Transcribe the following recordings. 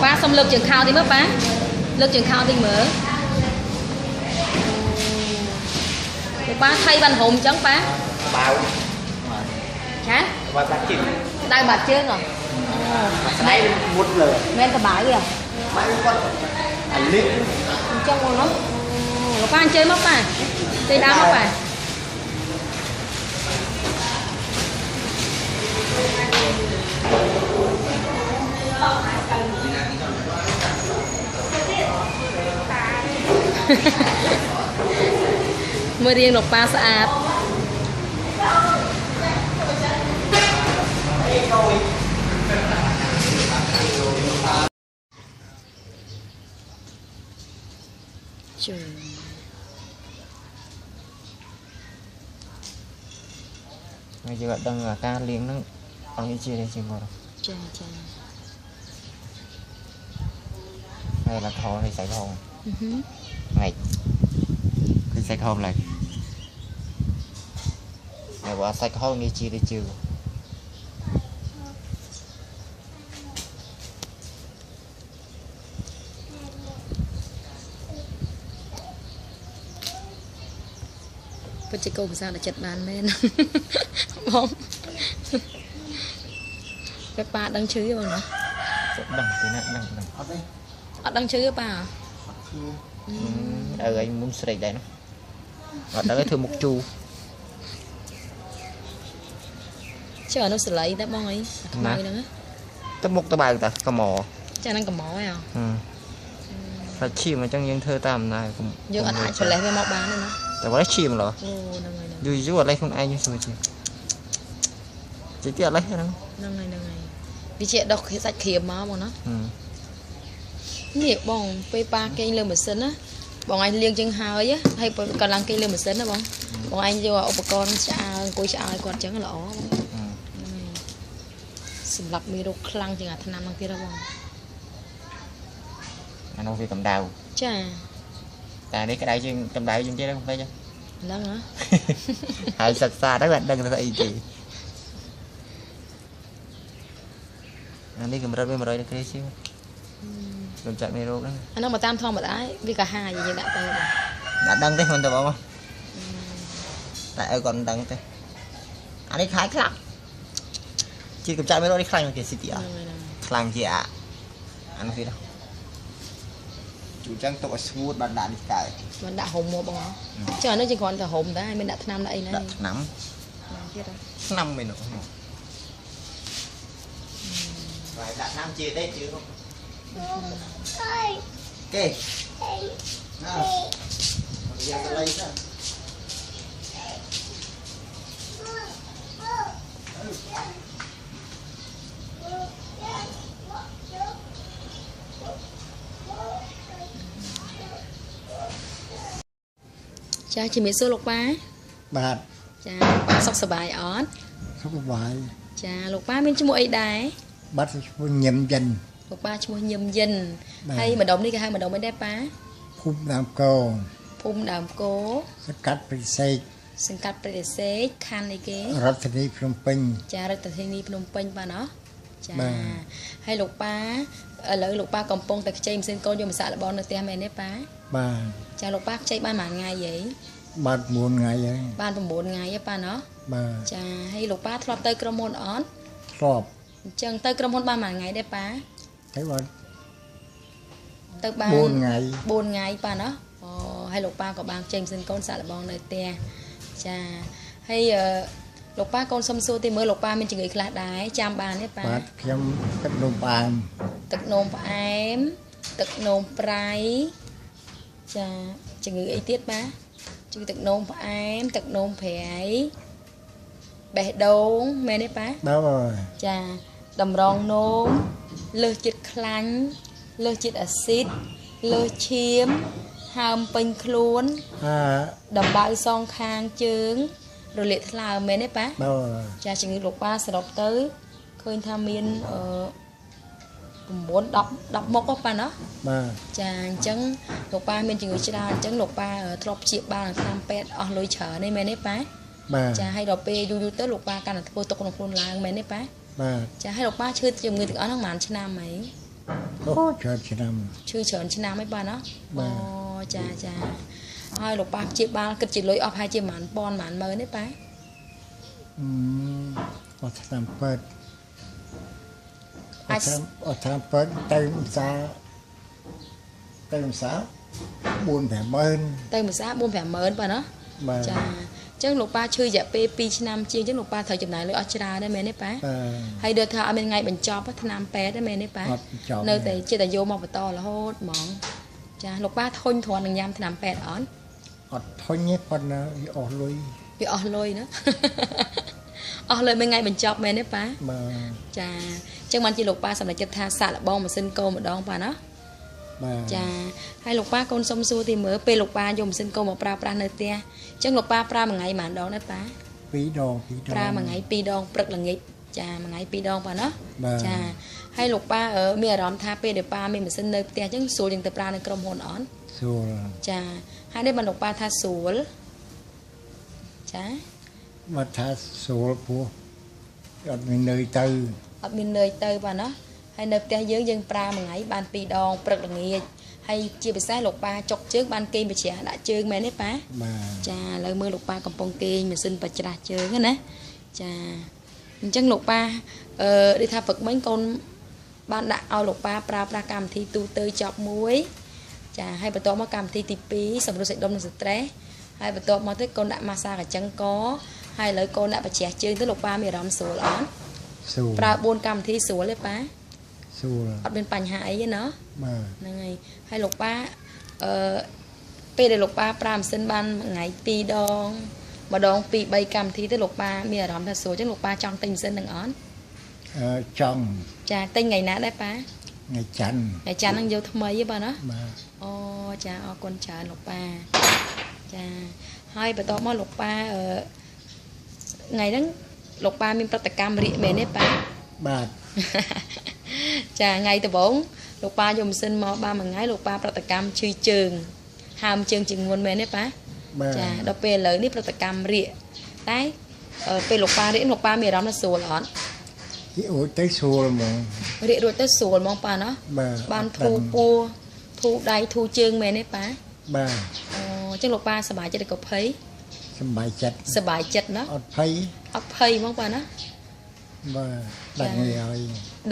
ba xong lược trường khao thì mất ba lược trường khao thì mở ba thay bàn hồn trắng ba bao hả và bát chim đây bạc chưa rồi đây một lời men cả bãi kìa bãi con ăn lít trong con nó ba ăn chơi mất ba chơi đá mất ba mới riêng lục ba sạch trời bây giờ đang là ca liếng nó còn như chia đây chừng rồi trời trời hay là thò thì sạch hồn này cái sạch hồn này này quả sạch hồn như chia đi chưa Phân chị cô sao là chật bàn lên không cái ba đang chơi rồi nè đằng thế này đằng ở đang chơi với ba à anh muốn sạch đây nó ở đó cái thưa một chu chờ nó sẽ lấy đã bong ấy mai nữa tấm mục tấm bài ta cầm mỏ cha đang cầm mỏ à là chim mà trong những thơ tam này cũng giờ anh ai phải lấy với mọc bán nữaแต่ว่าได้ชิมเหรอดูยุ่งอะไรคุณไอ้ยังสวยจริงจะอะไรนั่ง đi chị đọc cái sạch khiếm máu mà nó nhiều bong pe pa cây lên một sân á bọn anh liên chân hào á hay còn làm cây lên một sân đó bong bọn anh vô ốp con cha cô cha ai còn trắng lỏ sầm lập mi đồ khăng chừng thằng nam đang kia đó bong anh ông vì cầm đào cha tại đấy cái đại dương cầm đào dương chơi đó không phải chứ đó hả hãy sạch xa đó bạn đừng là gì chị anh đi cầm rơi với mà rơi được cái xíu cầm chặt này rồi đó anh nói mà tam thon mà đấy vì cả hai gì đã tay đã đăng thế hơn tao bảo không tại còn đăng thế anh ấy khai khăn chỉ cầm chặt mấy đôi đi khăn kìa xịt à khăn chị ạ anh gì đâu chủ trang tội smooth bạn đã đi cài mình đã hùng mua bông chờ nó chỉ còn là hùng đã mình đã năm đây này nắm năm mình nữa rồi đã năm chia đấy chứ không ok nào giờ cái lấy ra cha chỉ mấy số lục ba bạt cha sọc sờ bài ớt sọc bài cha lục ba bên chung ấy đái bắt nhầm dần lục ba chung nhầm dần hay mà đồng đi cái hai mà đồng mới đẹp bá phun đàm côสกัดปริเสธ คันไอ้เก๋รัตนีพนมเปญจ้ารัตนีพนมเปญป่ะเนาะจ้าให้ลูกป้าเลยลูกป้ากำปงแต่ใจมันเส้นโกนโยมสาละบอลในเตียงแม่เนี่ยป้าบ้านจ้าลูกป้าใจบ้านหมาไงvậyบ้านบุญไงบ้านบุญไงป้าเนาะบ้านจ้าให้ลูกป้าทรอบเตยกระมวลอ่อนทรอบจังเตยกระมวลบ้านหมาไงได้ป้าใช่ป่ะเตยบ้านบุญไงป้าเนาะให้ลูกป้ากับบางเจมส์เซนก้นสารบองในเตียจ้าให้ลูกป้าก้นสมซูที่เมื่อลูกป้ามันจะเกิดคลาดได้จามบานเนี่ยป้าเพียงตึกโนมปามตึกโนมปามตึกโนมปลายจ้าจะเกิดไอเตี้ยป้าจะตึกโนมปามตึกโนมแผลแบะโดงแม่เนี่ยป้าจ้าดำรองโนมเลือดจิตคลังเลือดจิตอะซิดเลือดเชียมหามเป็นคล้วนดำใบซองคางเจิงrồi liệt là mấy đấy bá cha chỉ nghĩ lục ba sẽ đọc tới khơi tham miên muốn đọc một các bạn đó cha chẳng lục ba miên chỉ người ra chẳng lục ba thọp chịu ba là tham pet lối chở đây mấy đấy bá cha hay đọc pe du tới lục ba can là vô tục một luôn là mấy đấy bá cha hay lục ba chơi chừng người từ ở thằng màn trên nam mấy អូច្រើនឆ្នាំឈឺច្រើនឆ្នាំឯប៉ាណាអូចាចាហើយលោកប៉ាជាបាលគិតជាលុយអស់ហើយជា10000 100,000ទេប៉ាអត់ឆ្នាំពេទ្យអត់ឆ្នាំពេទ្យទៅភាសា4-5ម៉ឺនទៅភាសា 4-5ម៉ឺនប៉ាណាចាអញ្ចឹងលោកប៉ាឈឺរយៈពេល2ឆ្នាំជាងអញ្ចឹងលោកប៉ាត្រូវចំណាយលុយអស់ច្រើនដែរមែនទេប៉ាហើយដូចថាអត់មានថ្ងៃបញ្ចប់ឆ្នាំពេទ្យដែរមែនទេប៉ានៅតែចិត្តតែយកមកបន្តរហូតហ្មងចាលោកប៉ាធុញទ្រាំនឹងញ៉ាំឆ្នាំពេទ្យអត់ធុញទេប៉ុន្តែវាអស់លុយណាអស់លុយមួយថ្ងៃបញ្ចប់មែនទេប៉ាចាអញ្ចឹងបានជាលោកប៉ាសម្រេចចិត្តថាសាកល្បងម៉ាស៊ីនកូនម្ដងប៉ាណាចាហើយលោកប៉ាកូនសុំសួរទីមើលពេលលោកប៉ាយកម៉ាស៊ីនកូនមកប្រើប្រាស់នៅផ្ទះអញ្ចឹងលោកប៉ាប្រើមួយថ្ងៃប៉ុន្មានដងដែរប៉ា2 ដងប្រើមួយថ្ងៃ2 ដងព្រឹកល្ងាចចាមួយថ្ងៃ2 ដងប៉ាណាចាហើយលោកប៉ាមានអារម្មណ៍ថាពេលដែលប៉ាមានម៉ាស៊ីននៅផ្ទះអញ្ចឹងស្រួលជាងទៅប្រើនៅក្រុមហ៊ុនអត់ស្រួលចាហើយនេះបានលោកប៉ាថាស្រួលចាមកថាស្រួលពោះអត់មាននឿយទៅប៉ាណាហើយនៅផ្ទះយើងប្រើមួយថ្ងៃបាន2 ដងព្រឹកល្ងាចហើយជាពិសេសលោកប៉ាចុកជើងបានគេងបច្រាស់ដាក់ជើងមែនទេប៉ាចាឥឡូវមើលលោកប៉ាកំពុងគេងម៉ាស៊ីនបច្រាស់ជើងណាចាអញ្ចឹងលោកប៉ាដូចថាព្រឹកមិញកូនបានដាក់ឲ្យលោកប៉ាប្រើប្រាស់កម្មវិធីទូទៅចប់មួយចាហើយបន្ទាប់មកកម្មវិធីទី2សម្រួលសាច់ដុំនិងស្ត្រេសហើយបន្ទាប់មកទៅកូនដាក់ម៉ាសាកញ្ចឹងកហើយឥឡូវកូនដាក់បច្រាស់ជើងទៅលោកប៉ាមានអារម្មណ៍ស្រួលអត់ប្រើ4កម្មវិធីស្រួលទេប៉ាស្រួលអត់មានបញ្ហាអីទេណាបាទហ្នឹងហើយលោកប៉ាពេលដែលលោកប៉ាប្រើម៉ាស៊ីនបានមួយថ្ងៃ2 ដងម្ដង 2-3 កម្មវិធីទៅលោកប៉ាមានអារម្មណ៍ថាស្រួលអញ្ចឹងលោកប៉ាចង់ទិញម៉ាស៊ីននឹងអត់ចង់ចាទិញថ្ងៃណាដែរប៉ាថ្ងៃច័ន្ទហ្នឹងយកថ្មីទេបាទណាបាទអូចាអរគុណច្រើនលោកប៉ាចាហើយបន្ទាប់មកលោកប៉ាថ្ងៃហ្នឹងលោកប៉ាមានប្រតិកម្មរាកមែនទេប៉ាបាទចាថ្ងៃដំបូងលោកប៉ាយកម៉ាស៊ីនមកបានមួយថ្ងៃលោកប៉ាប្រតិកម្មឈឺជើងហើមជើងជាងមុនមែនទេប៉ាចាដល់ពេលឥឡូវនេះប្រតិកម្មរាកតែពេលលោកប៉ារាកលោកប៉ាមានអារម្មណ៍ថាស្រួលអត់រួចទៅស្រួលហ្មងរាករួចទៅស្រួលហ្មងប៉ាណាបានធូរពោះធូរដៃធូរជើងមែនទេប៉ាបាទអូអញ្ចឹងលោកប៉ាសប្បាយចិត្តក៏ភ័យសប្បាយចិត្តណាអត់ភ័យហ្មងប៉ាណាបាទ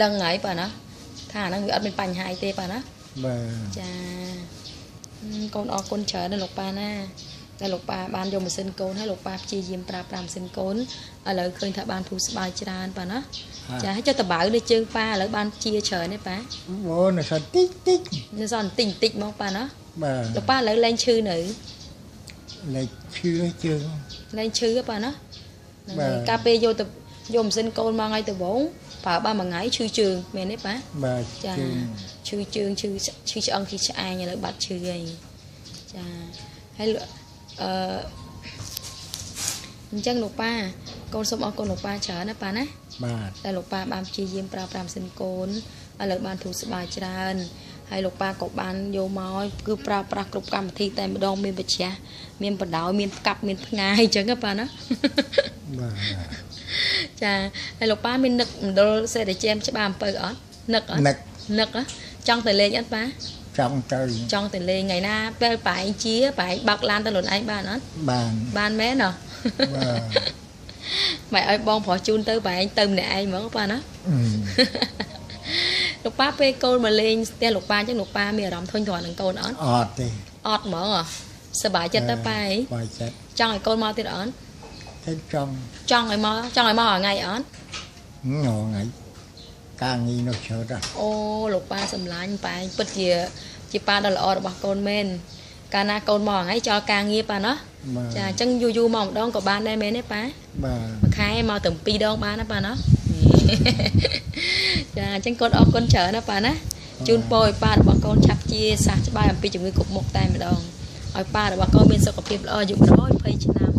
ដឹងហើយប៉ាណាថាអាហ្នឹងវាអត់មានបញ្ហាអីទេប៉ាណាបាទចាកូនអរគុណច្រើនណាស់លោកប៉ាណាតែលោកប៉ាបានយកម៉ាស៊ីនកូនហើយលោកប៉ាព្យាយាមប្រើប្រាស់ម៉ាស៊ីនកូនឥឡូវឃើញថាបានធូរស្បើយច្រើនប៉ាណាចាហើយចុះតបៅលើជើងប៉ាឥឡូវបានជាច្រើនទេប៉ាអូនៅសល់តិចតិចមកប៉ាណាបាទលោកប៉ាឥឡូវលែងឈឺនៅលែងឈឺជើងលែងឈឺប៉ាណាកាលពេលយកម៉ាស៊ីនកូនមកថ្ងៃដំបូងប្រើបានមួយថ្ងៃឈឺជើងមែនទេប៉ាបាទចាឈឺជើងឈឺឆ្អឹងឈឺឆ្អែងឥឡូវបាត់ឈឺហើយចាហើយអញ្ចឹងលោកប៉ាកូនសូមអរគុណលោកប៉ាច្រើនណាប៉ាណាបាទតែលោកប៉ាបានព្យាយាមប្រើប្រាស់ម៉ាស៊ីនកូនឥឡូវបានធូរស្បើយច្រើនហើយលោកប៉ាក៏បានយកមកគឺប្រើប្រាស់គ្រប់កម្មវិធីតែម្ដងមានបច្រាស់មានបដោមានផ្កាប់មានផ្ងាយអញ្ចឹងប៉ាណាបាទចាហើយលោកប៉ាមាននឹកមណ្ឌលសេរីជែមច្បារអំពៅអត់នឹកចង់ទៅលេងអត់ប៉ាចង់ទៅលេងថ្ងៃណាពេលប៉ែងជាប៉ែងបើកឡានទៅខ្លួនឯងបានអត់បានមែនហ៎បាទឲ្យបងប្រុសជូនទៅប៉ែងទៅម្នាក់ឯងហ្មងប៉ាណាលោកប៉ាពេលកូនមកលេងផ្ទះលោកប៉ាអញ្ចឹងលោកប៉ាមានអារម្មណ៍ធុញទ្រាន់នឹងកូនអត់អត់ទេអត់ហ្មងសប្បាយចិត្តទៅប៉ែសប្បាយចិត្តចង់ឲ្យកូនមកទៀតអត់ទេចង់ឲ្យមកថ្ងៃអត់ថ្ងៃការងារនោះច្រើនណាស់អូលោកប៉ាសម្លាញ់ប៉ែពិតជាប៉ាដ៏ល្អរបស់កូនមែនកាលណាកូនមកថ្ងៃចោលការងារប៉ាណាចាអញ្ចឹងយូរមកម្ដងក៏បានដែរមែនទេប៉ាបាទមួយខែមកទៅ2 ដងបានណាប៉ាណាចាអញ្ចឹងកូនអរគុណច្រើនណាប៉ាណាជូនពរឲ្យប៉ារបស់កូនឆាប់ជាសះច្បាស់អំពីជំងឺគ្រប់មុខតែម្ដងឲ្យប៉ារបស់កូនមានសុខភាពល្អអាយុ120 ឆ្នាំ